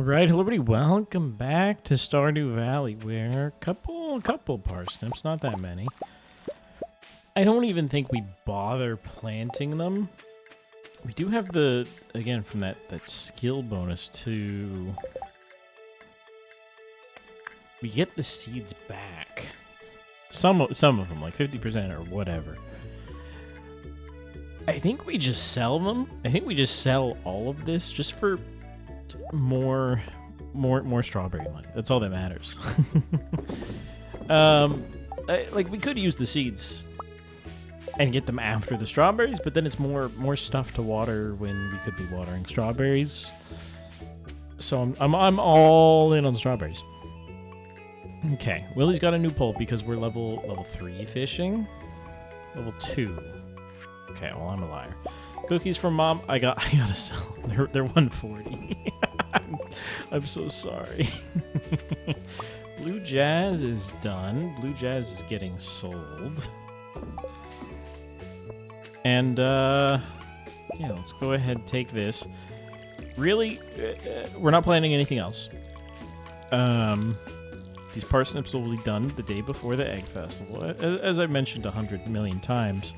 right, hello everybody, welcome back to Stardew Valley, where a couple parsnips, not that many. I don't even think we bother planting them. We do have the, again, from that skill bonus to... We get the seeds back. Some of them, like 50% or whatever. I think we just sell them. I think we just sell all of this just for more strawberry money. That's all that matters. Like we could use the seeds and get them after the strawberries, but then it's more stuff to water when we could be watering strawberries. So I'm all in on strawberries. Okay, Willie's got a new pole because we're level 3 fishing. Level 2. Okay, well, I'm a liar. Cookies from Mom. I gotta sell them. They're 140. I'm so sorry. Blue Jazz is done. Blue Jazz is getting sold. And, yeah, let's go ahead and take this. Really, we're not planning anything else. These parsnips will be done the day before the Egg Festival, as I've mentioned 100 million times.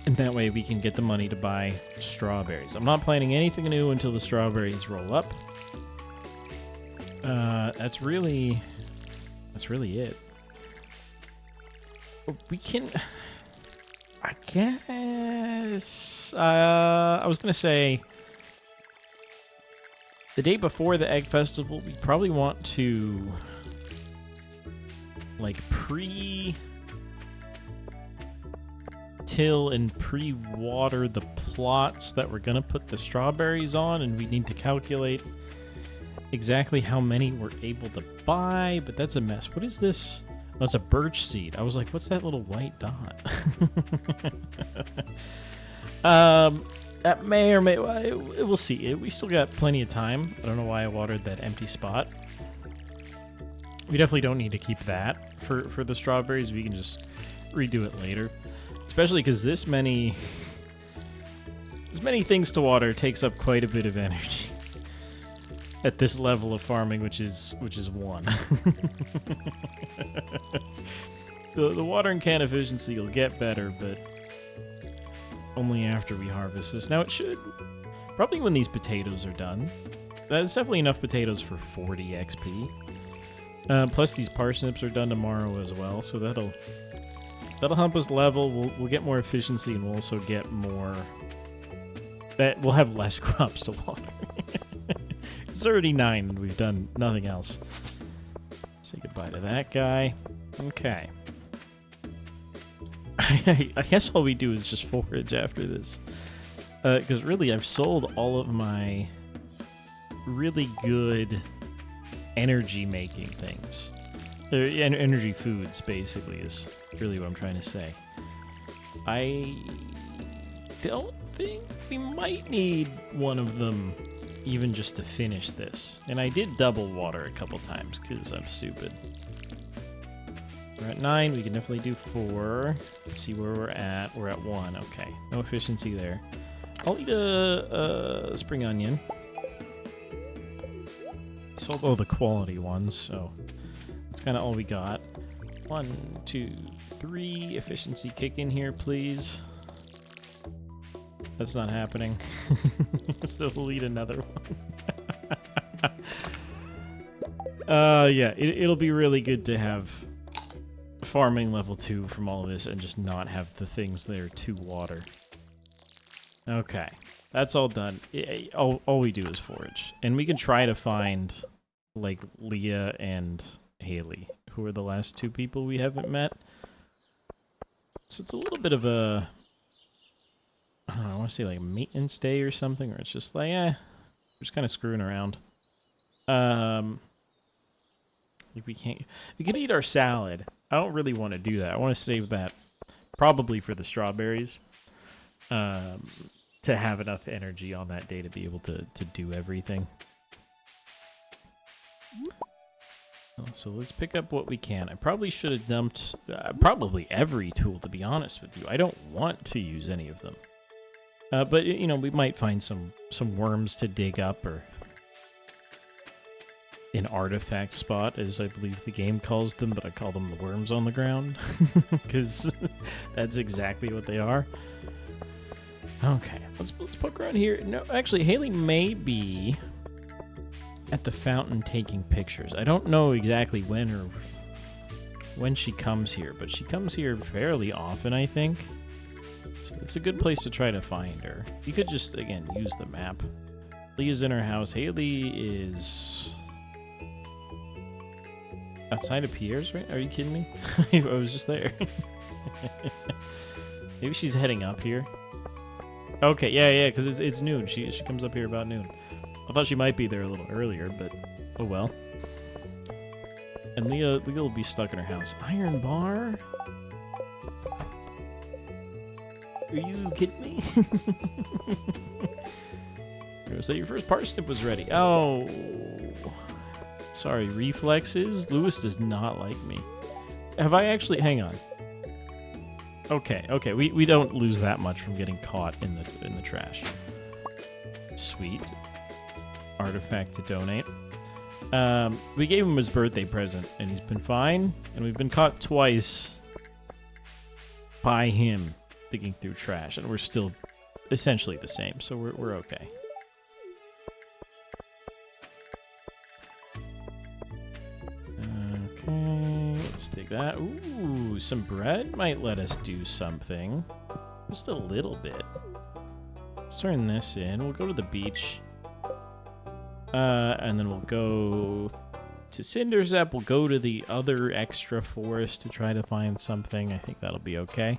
And that way we can get the money to buy strawberries. I'm not planning anything new until the strawberries roll up. That's really it. We can... I guess... I was going to say... The day before the Egg Festival, we probably want to... like, till and pre-water the plots that we're going to put the strawberries on, and we need to calculate exactly how many we're able to buy, but that's a mess. What is this? Oh, it's a birch seed. I was like, what's that little white dot? That may or may... We'll see. We still got plenty of time. I don't know why I watered that empty spot. We definitely don't need to keep that for the strawberries. We can just redo it later. Especially because this many things to water takes up quite a bit of energy at this level of farming, which is 1. The watering can efficiency will get better, but only after we harvest this. Now it should probably when these potatoes are done. That's definitely enough potatoes for 40 XP. Plus these parsnips are done tomorrow as well, so that'll help us level. We'll get more efficiency, and we'll also get more... That we'll have less crops to water. It's already 9, and we've done nothing else. Say goodbye to that guy. Okay. I guess all we do is just forage after this. Because really, I've sold all of my really good energy-making things. Energy foods, basically, is really what I'm trying to say. I don't think we might need one of them even just to finish this. And I did double water a couple times because I'm stupid. We're at 9. We can definitely do 4. Let's see where we're at. We're at 1. Okay. No efficiency there. I'll eat a spring onion. Sold all the quality ones, so... That's kind of all we got. 1, 2, 3. Efficiency kick in here, please. That's not happening. So we'll eat another one. Yeah, it'll be really good to have farming level 2 from all of this and just not have the things there to water. Okay, that's all done. All we do is forage. And we can try to find, like, Leah and Haley, who are the last 2 people we haven't met. So it's a little bit of a, I don't know, I want to say like a maintenance day or something, or it's just like, we're just kind of screwing around. If we can eat our salad. I don't really want to do that. I want to save that probably for the strawberries, to have enough energy on that day to be able to do everything. So let's pick up what we can. I probably should have dumped probably every tool, to be honest with you. I don't want to use any of them. But, you know, we might find some worms to dig up, or an artifact spot, as I believe the game calls them, but I call them the worms on the ground, because that's exactly what they are. Okay, let's poke around here. No, actually, Haley may be at the fountain taking pictures. I don't know exactly when she comes here, but she comes here fairly often, I think. So it's a good place to try to find her. You could just, again, use the map. Leah's in her house. Haley is outside of Pierre's, right? Are you kidding me? I was just there. Maybe she's heading up here. Okay, yeah, because it's noon. She comes up here about noon. I thought she might be there a little earlier, but oh well. And Leah will be stuck in her house. Iron bar? Are you kidding me? So your first parsnip was ready. Oh. Sorry, reflexes? Lewis does not like me. Have I actually... Hang on. Okay, we don't lose that much from getting caught in the trash. Sweet. Artifact to donate. We gave him his birthday present, and he's been fine, and we've been caught twice by him digging through trash, and we're still essentially the same, so we're okay. Okay, let's dig that. Ooh, some bread might let us do something. Just a little bit. Let's turn this in. We'll go to the beach. And then we'll go to Cindersap. We'll go to the other extra forest to try to find something. I think that'll be okay.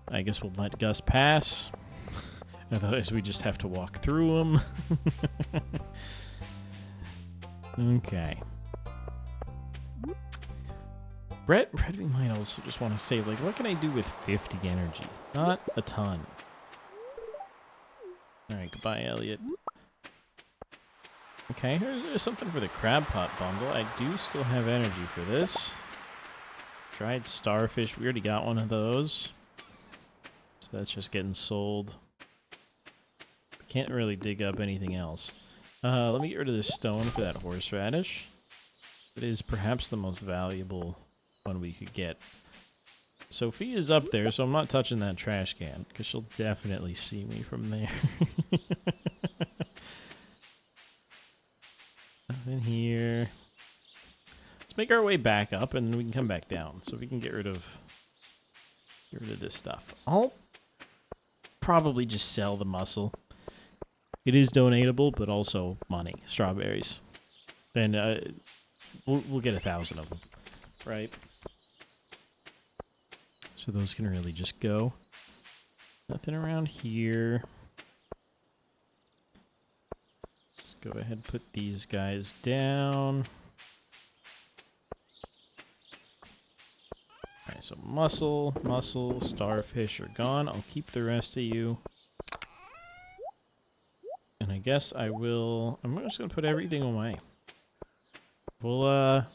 I guess we'll let Gus pass. Otherwise, we just have to walk through them. Okay. Brett, we might also just want to save, like, what can I do with 50 energy? Not a ton. Alright, goodbye, Elliot. Okay, here's something for the crab pot bundle. I do still have energy for this. Dried starfish, we already got one of those. So that's just getting sold. Can't really dig up anything else. Let me get rid of this stone for that horseradish. It is perhaps the most valuable one we could get. Sophia's up there, so I'm not touching that trash can, because she'll definitely see me from there. Nothing here. Let's make our way back up, and then we can come back down, so we can get rid of this stuff. I'll probably just sell the mussel. It is donatable, but also money. Strawberries. And we'll get 1,000 of them, right? So those can really just go. Nothing around here. Let's go ahead and put these guys down. Alright, so mussel, starfish are gone. I'll keep the rest of you. And I guess I'm just going to put everything away. Well,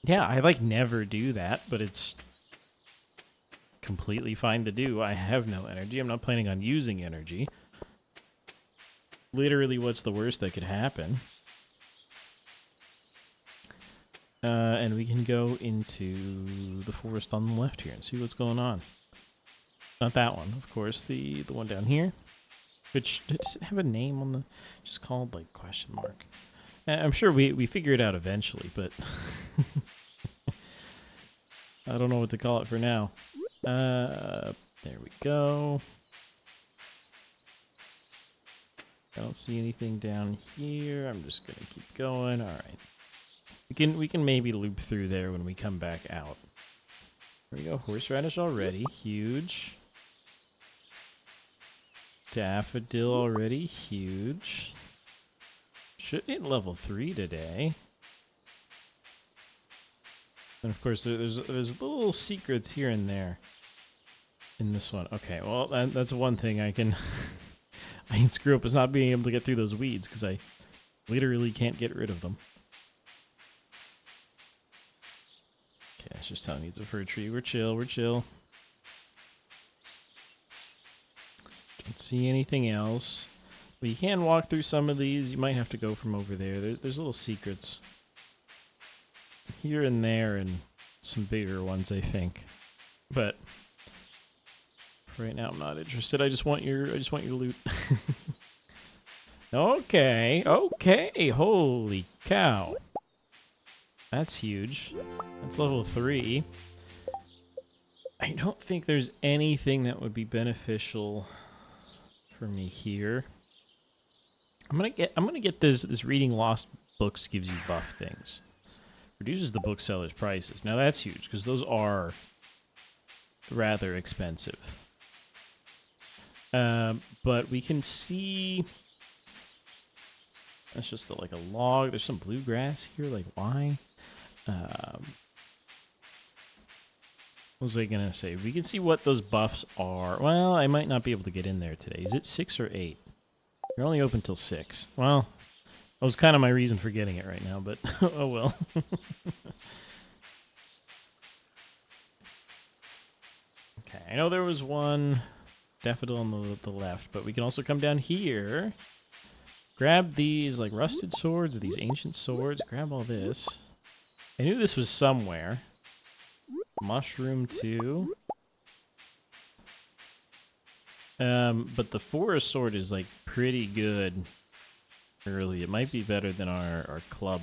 yeah, I, like, never do that, but it's completely fine to do. I have no energy. I'm not planning on using energy. Literally, what's the worst that could happen? And we can go into the forest on the left here and see what's going on. Not that one, of course. The one down here. Which, does it have a name on the... Just called, like, question mark. I'm sure we figure it out eventually, but... I don't know what to call it for now. There we go. I don't see anything down here. I'm just gonna keep going. Alright. We can maybe loop through there when we come back out. There we go. Horseradish already. Huge. Daffodil already. Huge. Should hit level 3 today. And of course, there's little secrets here and there in this one. Okay, well, that's one thing I can screw up, is not being able to get through those weeds, because I literally can't get rid of them. Okay, it's just telling me it's a fir tree. We're chill, we're chill. Don't see anything else. But you can walk through some of these. You might have to go from over there. There's little secrets here and there, and some bigger ones, I think. But right now, I'm not interested. I just want your loot. Okay, okay. Holy cow, that's huge. That's level 3. I don't think there's anything that would be beneficial for me here. I'm gonna get this reading lost books gives you buff things. Reduces the bookseller's prices. Now that's huge because those are rather expensive. But we can see that's just like a log. There's some bluegrass here. Like why? What was I gonna say? We can see what those buffs are. Well, I might not be able to get in there today. Is it 6 or 8? You're only open till 6. Well, that was kind of my reason for getting it right now, but oh well. Okay, I know there was one daffodil on the left, but we can also come down here. Grab these like rusted swords or these ancient swords. Grab all this. I knew this was somewhere. Mushroom too. But the forest sword is like pretty good early. It might be better than our club,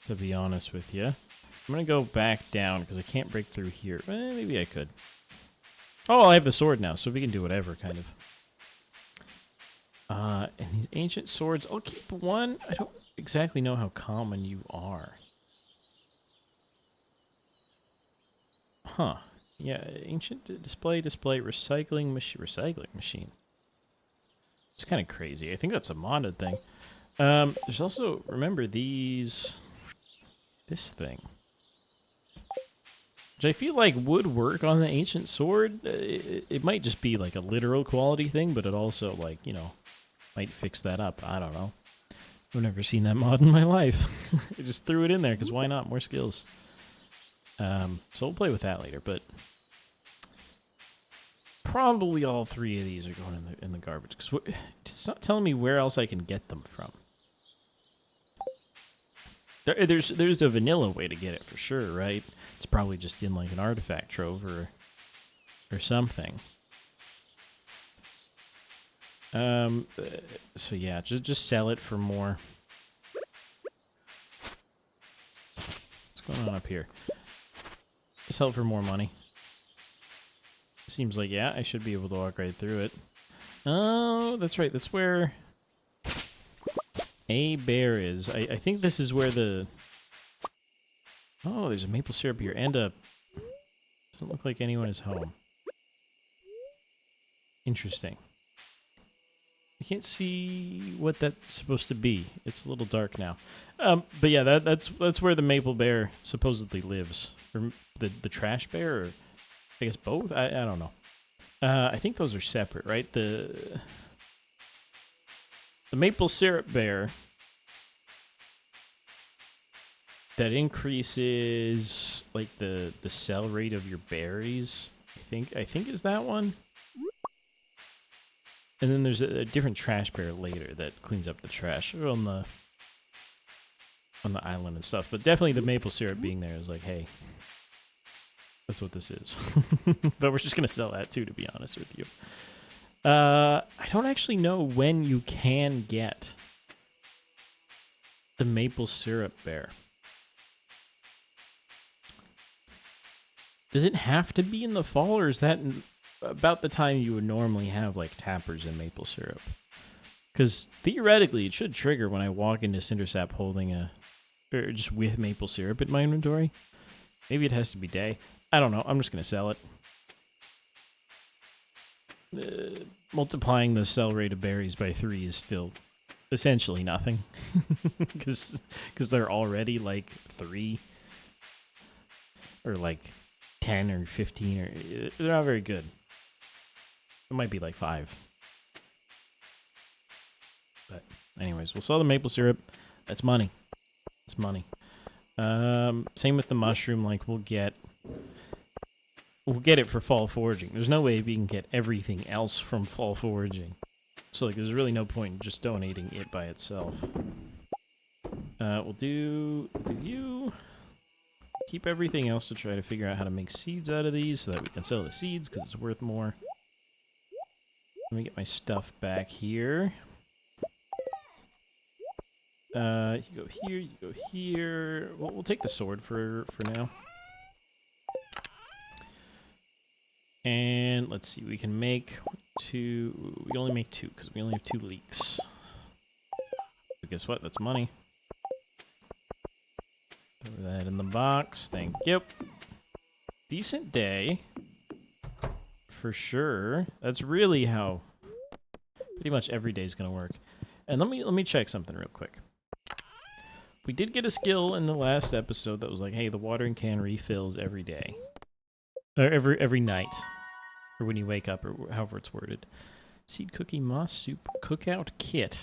to be honest with you. I'm gonna go back down because I can't break through here. Maybe I could. Oh, I have the sword now, so we can do whatever, kind of. And these ancient swords, I'll keep one. I don't exactly know how common you are. Huh. Yeah, ancient display, recycling machine. It's kind of crazy. I think that's a modded thing. There's also, remember this thing. Which I feel like would work on the ancient sword. It might just be like a literal quality thing, but it also, like, you know, might fix that up. I don't know. I've never seen that mod in my life. I just threw it in there, because why not? More skills. So we'll play with that later, but probably all 3 of these are going in the garbage, because it's not telling me where else I can get them from. There's a vanilla way to get it for sure, right? It's probably just in like an artifact trove or something. So yeah, just sell it for more. What's going on up here? Sell it for more money. Seems like, yeah, I should be able to walk right through it. Oh, that's right. That's where a bear is. I think this is where the... Oh, there's a maple syrup here and a... Doesn't look like anyone is home. Interesting. I can't see what that's supposed to be. It's a little dark now. But yeah, that's where the maple bear supposedly lives. Or the trash bear, or I guess both? I don't know. I think those are separate, right? The maple syrup bear that increases like the sell rate of your berries. I think is that one. And then there's a different trash bear later that cleans up the trash on the island and stuff. But definitely the maple syrup being there is like, hey, that's what this is. But we're just going to sell that too, to be honest with you. I don't actually know when you can get the maple syrup bear. Does it have to be in the fall, or is that about the time you would normally have like tappers and maple syrup? Because theoretically, it should trigger when I walk into Cindersap holding or just with maple syrup in my inventory. Maybe it has to be day. I don't know. I'm just going to sell it. Multiplying the sell rate of berries by 3 is still essentially nothing. Because they're already like 3. Or like 10 or 15. Or they're not very good. It might be like 5. But anyways, we'll sell the maple syrup. That's money. It's money. Same with the mushroom. Like, we'll get we'll get it for fall foraging. There's no way we can get everything else from fall foraging. So, like, there's really no point in just donating it by itself. We'll do you. Keep everything else to try to figure out how to make seeds out of these so that we can sell the seeds because it's worth more. Let me get my stuff back here. You go here, you go here. Well, we'll take the sword for now. And let's see, we can make 2. We can only make 2 because we only have 2 leeks. But guess what? That's money. Throw that in the box. Thank you. Decent day. For sure. That's really how pretty much every day is going to work. And let me check something real quick. We did get a skill in the last episode that was like, hey, the watering can refills every day. Or every night. Or when you wake up, or however it's worded. Seed cookie moss soup cookout kit.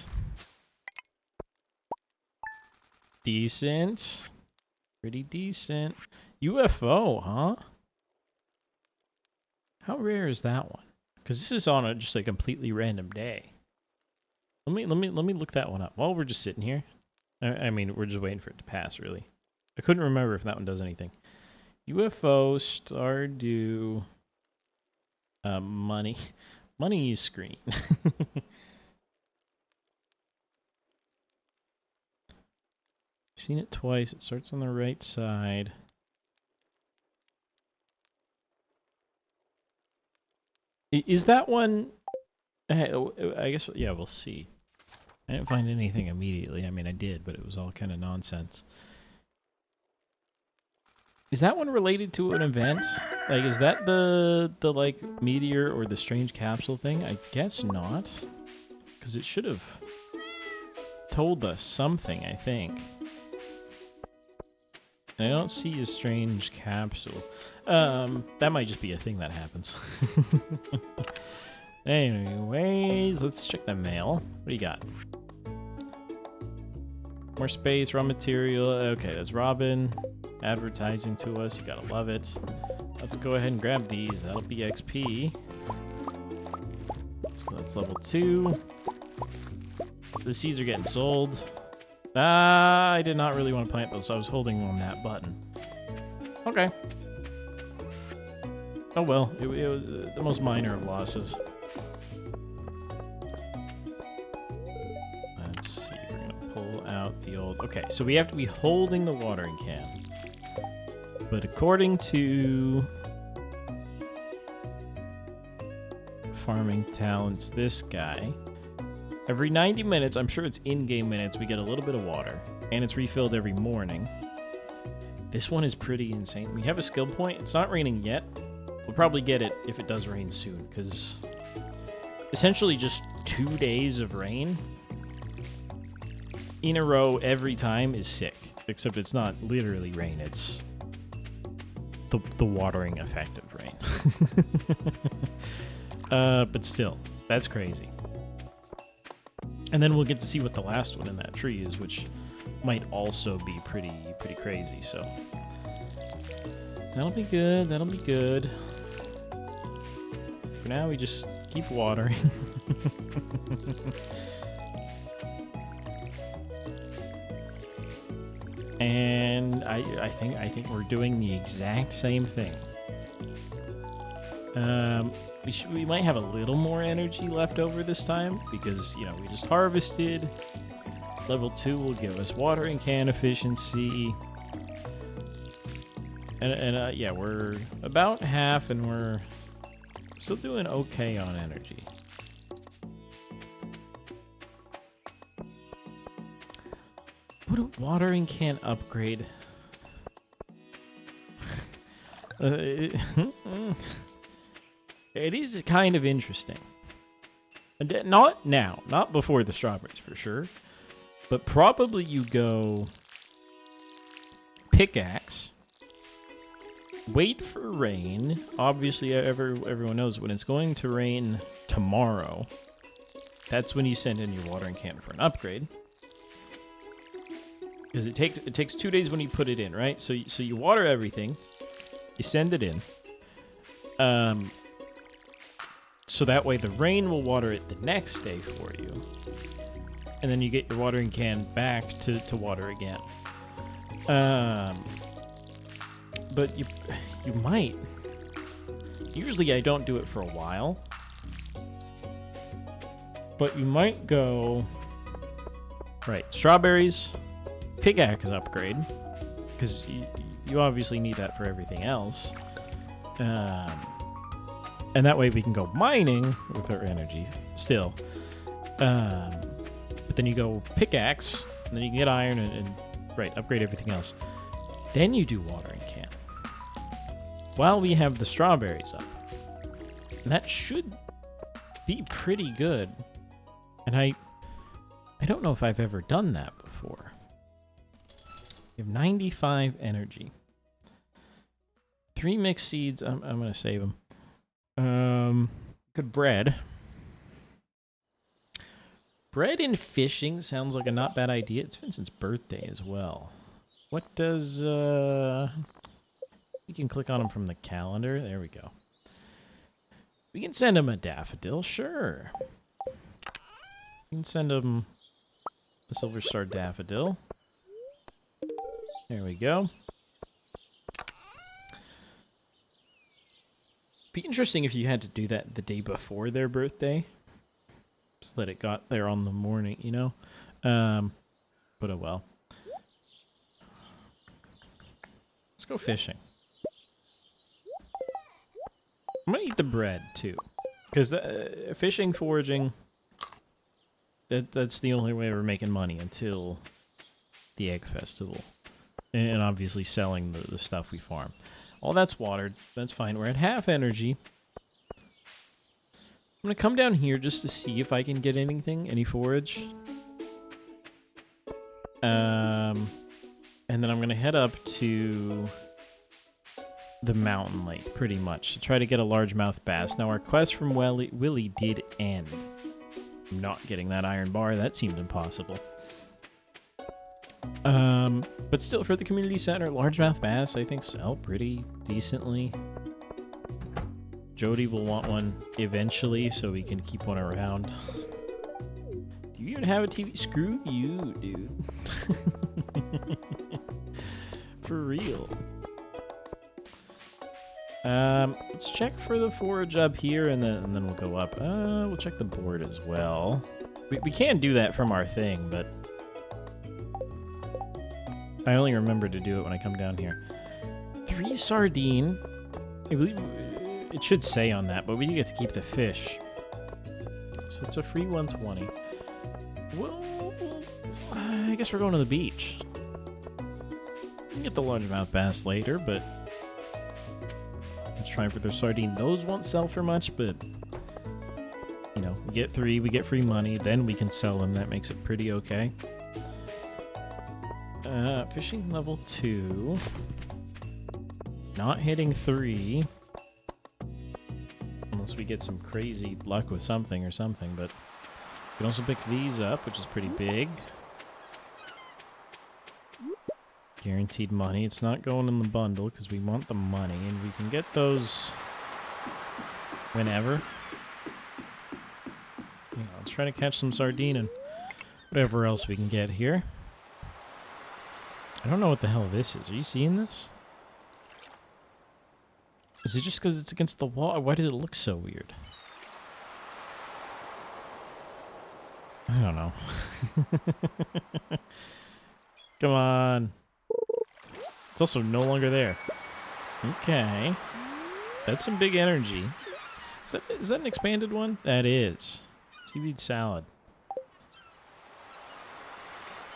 Decent. Pretty decent. UFO, huh? How rare is that one? Because this is on just a completely random day. Let me look that one up while we're just sitting here. I mean, we're just waiting for it to pass, really. I couldn't remember if that one does anything. UFO Stardew money screen. Seen it twice. It starts on the right side. Is that one? I guess, yeah, we'll see. I didn't find anything immediately. I mean, I did, but it was all kind of nonsense. Is that one related to an event? Like, is that the like, meteor or the strange capsule thing? I guess not. Because it should have told us something, I think. I don't see a strange capsule. That might just be a thing that happens. Anyways, let's check the mail. What do you got? More space, raw material. Okay, that's Robin advertising to us. You gotta love it. Let's go ahead and grab these. That'll be XP. So that's level 2. The seeds are getting sold. I did not really want to plant those, so I was holding on that button. Okay. Oh well, it was the most minor of losses. Let's see, we're gonna pull out the old... Okay, so we have to be holding the watering can. But according to Farming Talents, this guy, every 90 minutes, I'm sure it's in-game minutes, we get a little bit of water. And it's refilled every morning. This one is pretty insane. We have a skill point. It's not raining yet. We'll probably get it if it does rain soon, because essentially just 2 days of rain in a row every time is sick. Except it's not literally rain, it's the watering effect of rain. But still, that's crazy. And then we'll get to see what the last one in that tree is, which might also be pretty crazy, so that'll be good, that'll be good. For now, we just keep watering. And I think we're doing the exact same thing. We might have a little more energy left over this time because, you know, we just harvested. Level 2 will give us watering can efficiency. And yeah, we're about half and we're still doing okay on energy. What a watering can upgrade. It is kind of interesting. Not now, not before the strawberries for sure, but probably you go pickaxe, wait for rain. Obviously, everyone knows when it's going to rain tomorrow, that's when you send in your watering can for an upgrade. Because it takes 2 days when you put it in, right? So you water everything, you send it in, So that way the rain will water it the next day for you. And then you get your watering can back to water again. But you might. Usually I don't do it for a while. But you might go... Right, strawberries, pickaxe upgrade. Because you obviously need that for everything else. And that way we can go mining with our energy still. But then you go pickaxe, and then you can get iron and right, upgrade everything else. Then you do watering can. While we have the strawberries up. And that should be pretty good. And I don't know if I've ever done that before. You have 95 energy. 3 mixed seeds. I'm going to save them. Good bread. Bread and fishing sounds like a not bad idea. It's Vincent's birthday as well. What does, we can click on him from the calendar. There we go. We can send him a daffodil, sure. We can send him a silver star daffodil. There we go. Be interesting if you had to do that the day before their birthday, so that it got there on the morning, you know? But oh well. Let's go fishing. I'm gonna eat the bread, too. Because fishing, foraging, that's the only way we're making money until the egg festival. And obviously selling the stuff we farm. All that's watered. That's fine. We're at half energy. I'm going to come down here just to see if I can get anything. Any forage. And then I'm going to head up to the mountain lake, pretty much, to try to get a largemouth bass. Now, our quest from Willy did end. I'm not getting that iron bar. That seemed impossible. But still, for the community center, largemouth bass, I think, sell pretty decently. Jody will want one eventually, so we can keep one around. Do you even have a TV? Screw you, dude. For real. Let's check for the forage up here, and then we'll go up. We'll check the board as well. We can do that from our thing, but I only remember to do it when I come down here. 3 sardine. I believe it should say on that, but we do get to keep the fish. So it's a free 120. Well, I guess we're going to the beach. We can get the largemouth bass later, but let's try for the sardine. Those won't sell for much, but you know, we get 3, we get free money, then we can sell them. That makes it pretty okay. Fishing level 2. Not hitting 3. Unless we get some crazy luck with something or something, but we can also pick these up, which is pretty big. Guaranteed money. It's not going in the bundle because we want the money, and we can get those whenever. You know, let's try to catch some sardine and whatever else we can get here. I don't know what the hell this is. Are you seeing this? Is it just because it's against the wall? Why does it look so weird? I don't know. Come on. It's also no longer there. Okay. That's some big energy. Is that an expanded one? That is. Seaweed salad.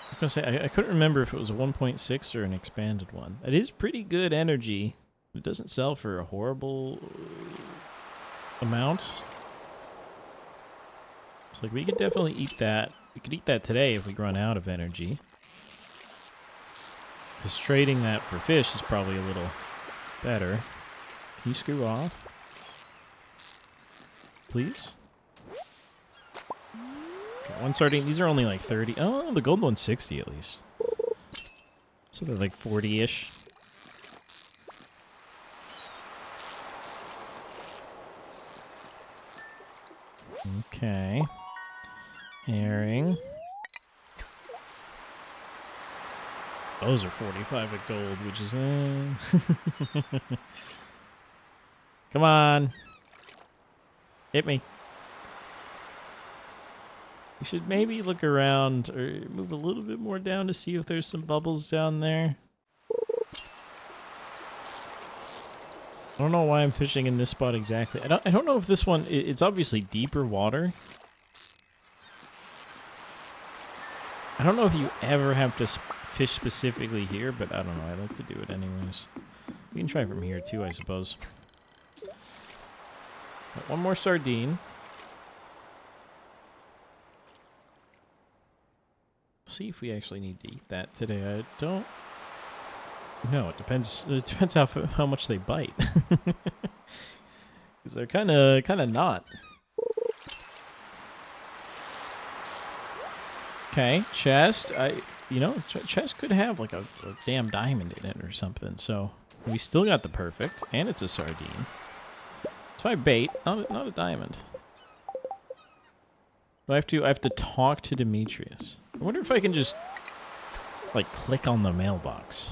I was going to say, I couldn't remember if it was a 1.6 or an expanded one. It is pretty good energy. It doesn't sell for a horrible amount. So like, we could definitely eat that. We could eat that today if we run out of energy. Because trading that for fish is probably a little better. Can you screw off? Please? Okay, 1 sardine. These are only like 30. Oh, the gold one's 60 at least. So they're like 40-ish. Okay. Herring. Those are 45 at gold, which is... Come on. Hit me. We should maybe look around or move a little bit more down to see if there's some bubbles down there. I don't know why I'm fishing in this spot exactly. I don't know if this one... It's obviously deeper water. I don't know if you ever have to fish specifically here, but I don't know. I like to do it anyways. We can try from here too, I suppose. Got one more sardine. See if we actually need to eat that today. I don't... No, it depends. It depends how much they bite. Because they're kind of not. Okay, chest. Chest could have like a damn diamond in it or something. So we still got the perfect, and it's a sardine. Try bait, not a diamond. I have to talk to Demetrius. I wonder if I can just like click on the mailbox.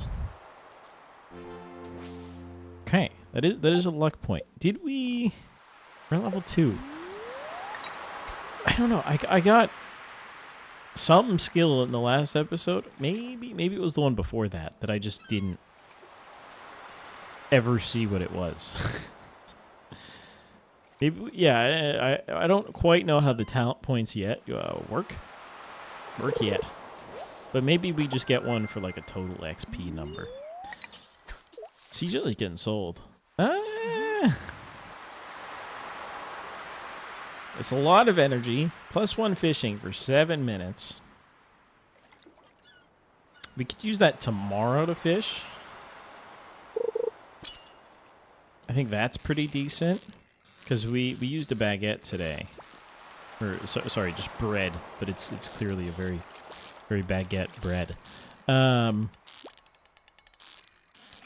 Okay, that is a luck point. Did we... We're level 2. I don't know. I got some skill in the last episode. Maybe it was the one before that I just didn't ever see what it was. Maybe, yeah, I don't quite know how the talent points yet work yet. But maybe we just get one for like a total XP number. Sea jelly's getting sold. It's a lot of energy. +1 fishing for 7 minutes. We could use that tomorrow to fish. I think that's pretty decent. Because we used a baguette today. Or, sorry, just bread. But it's clearly a very, very baguette bread.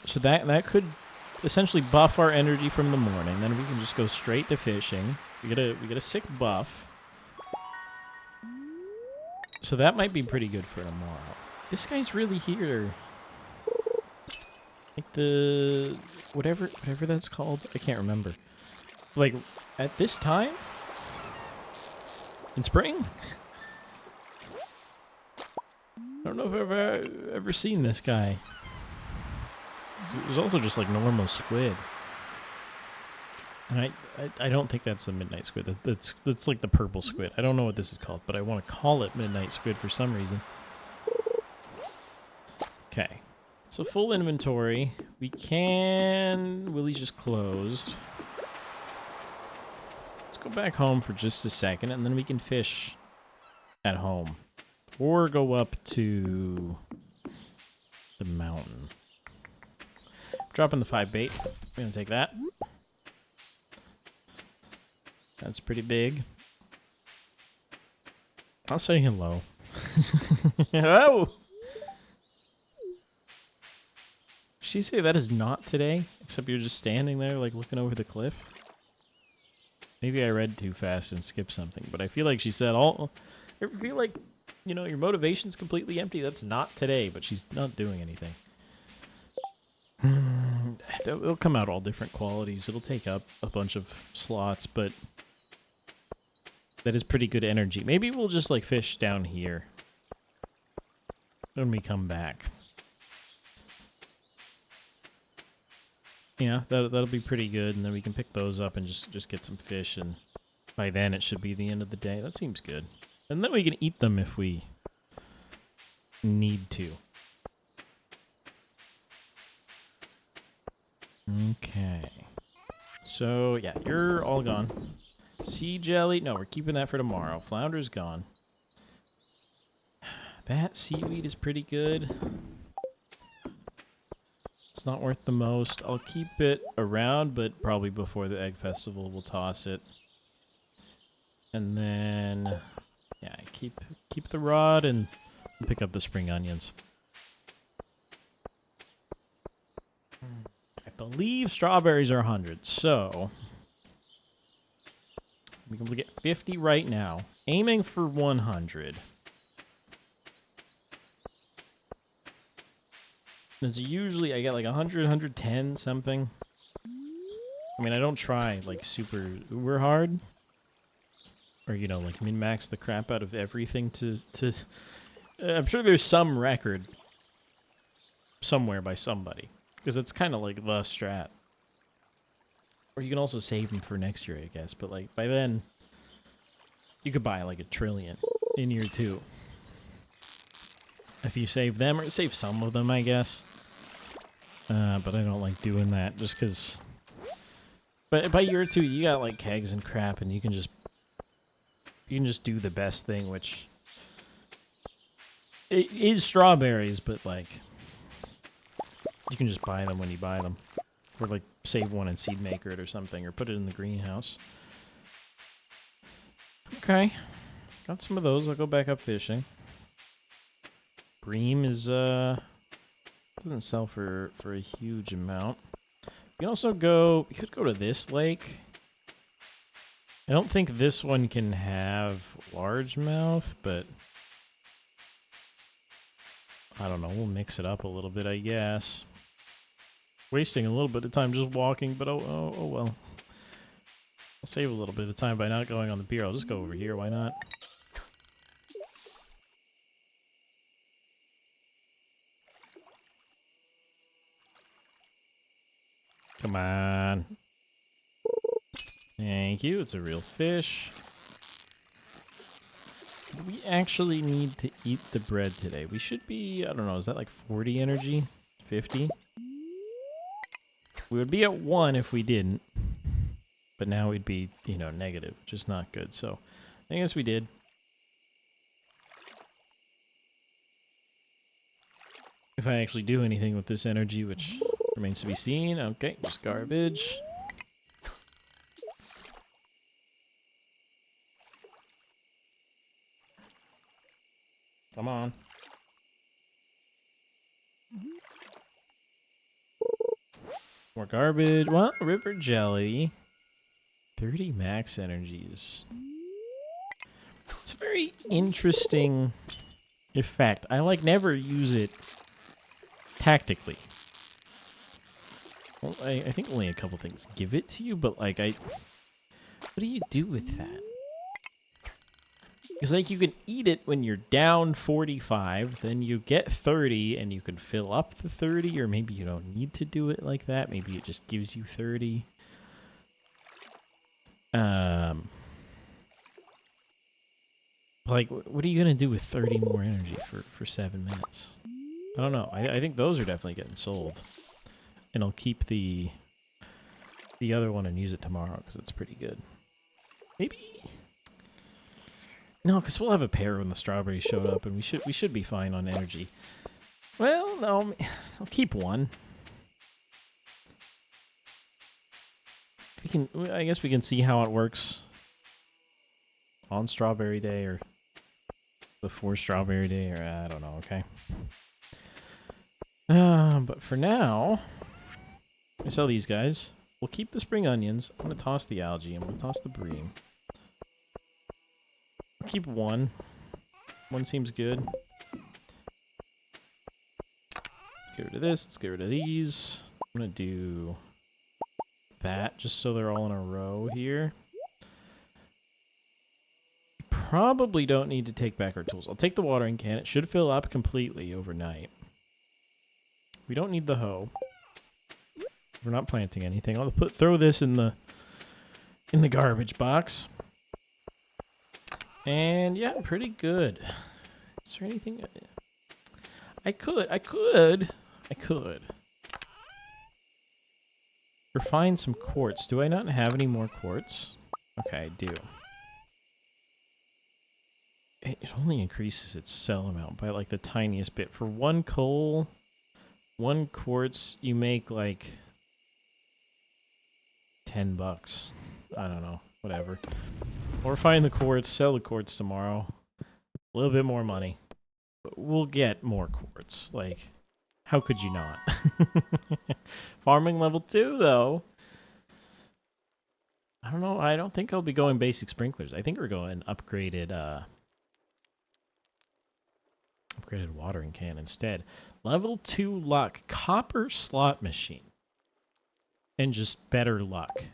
So that could essentially buff our energy from the morning. Then we can just go straight to fishing. We get a sick buff. So that might be pretty good for tomorrow. This guy's really here. Like the whatever that's called. I can't remember. Like at this time in spring. I don't know if I've ever seen this guy. There's also just like normal squid. And I don't think that's the midnight squid. That's like the purple squid. I don't know what this is called, but I want to call it midnight squid for some reason. Okay. So full inventory. We can... Willie's just closed. Let's go back home for just a second, and then we can fish at home. Or go up to the mountain. Dropping the 5 bait. We're going to take that. That's pretty big. I'll say hello. Oh! She say that is not today? Except you're just standing there, like, looking over the cliff? Maybe I read too fast and skipped something, but I feel like she said all... I feel like, you know, your motivation's completely empty. That's not today, but she's not doing anything. It'll come out all different qualities. It'll take up a bunch of slots, but... that is pretty good energy. Maybe we'll just, like, fish down here when we come back. Yeah, that'll be pretty good, and then we can pick those up and just get some fish, and by then it should be the end of the day. That seems good. And then we can eat them if we need to. Okay. So, yeah, you're all gone. Sea jelly, no, we're keeping that for tomorrow. Flounder's gone. That seaweed is pretty good. It's not worth the most. I'll keep it around, but probably before the egg festival we'll toss it. And then, yeah, keep the rod and pick up the spring onions. I believe strawberries are 100, so We can get 50 right now. Aiming for 100. It's usually, I get like 100, 110, something. I mean, I don't try, like, super uber hard. Or, you know, like, min-max the crap out of everything to I'm sure there's some record somewhere by somebody. Because it's kind of like the strat. Or you can also save them for next year, I guess. But, like, by then, you could buy, like, 1 trillion in year 2. If you save them, or save some of them, I guess. But I don't like doing that, just because... But by year 2, you got, like, kegs and crap, and you can just do the best thing, which... It is strawberries, but, like... You can just buy them when you buy them. Or, like, save one and seed maker it or something, or put it in the greenhouse. Okay. Got some of those. I'll go back up fishing. Bream is, doesn't sell for a huge amount. You can also go... You could go to this lake. I don't think this one can have largemouth, but... I don't know. We'll mix it up a little bit, I guess. Wasting a little bit of time just walking, but oh well. I'll save a little bit of time by not going on the pier. I'll just go over here. Why not? Come on. Thank you. It's a real fish. We actually need to eat the bread today. We should be, I don't know, is that like 40 energy? 50? We would be at 1 if we didn't. But now we'd be, you know, negative, which is not good. So, I guess we did. If I actually do anything with this energy, which remains to be seen. Okay, just garbage. Come on. More garbage. Well, river jelly. 30 max energies. It's a very interesting effect. I, like, never use it tactically. Well, I think only a couple things give it to you, but, like, what do you do with that? Because, like, you can eat it when you're down 45, then you get 30, and you can fill up the 30, or maybe you don't need to do it like that. Maybe it just gives you 30. Like, what are you going to do with 30 more energy for 7 minutes? I don't know. I think those are definitely getting sold. And I'll keep the other one and use it tomorrow, because it's pretty good. Maybe... No, because we'll have a pair when the strawberries showed up, and we should be fine on energy. Well, no, I'll keep one. I guess we can see how it works on Strawberry Day, or before Strawberry Day, or I don't know, okay? But for now, I sell these guys. We'll keep the spring onions. I'm going to toss the algae, and we'll toss the bream. Keep one. One seems good. Let's get rid of this. Let's get rid of these. I'm going to do that just so they're all in a row here. Probably don't need to take back our tools. I'll take the watering can. It should fill up completely overnight. We don't need the hoe. We're not planting anything. I'll throw this in the garbage box. And yeah, pretty good. Is there anything? I could refine some quartz. Do I not have any more quartz? Okay, I do. It only increases its cell amount by like the tiniest bit. For 1 coal, 1 quartz, you make like $10. I don't know. Whatever. Or find the quartz, sell the quartz tomorrow. A little bit more money. But we'll get more quartz. Like, how could you not? Farming level 2, though. I don't know. I don't think I'll be going basic sprinklers. I think we're going upgraded upgraded watering can instead. Level 2 luck. Copper slot machine. And just better luck.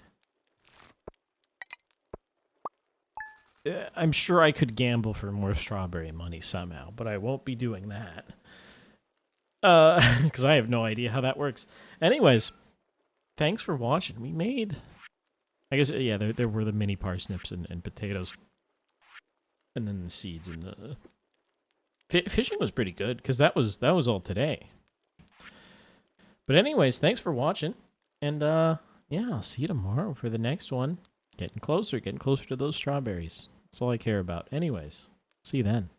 I'm sure I could gamble for more strawberry money somehow, but I won't be doing that. Because I have no idea how that works. Anyways, thanks for watching. We made... I guess, yeah, there were the mini parsnips and potatoes. And then the seeds and the... Fishing was pretty good, because that was all today. But anyways, thanks for watching. And, yeah, I'll see you tomorrow for the next one. Getting closer to those strawberries. That's all I care about. Anyways, see you then.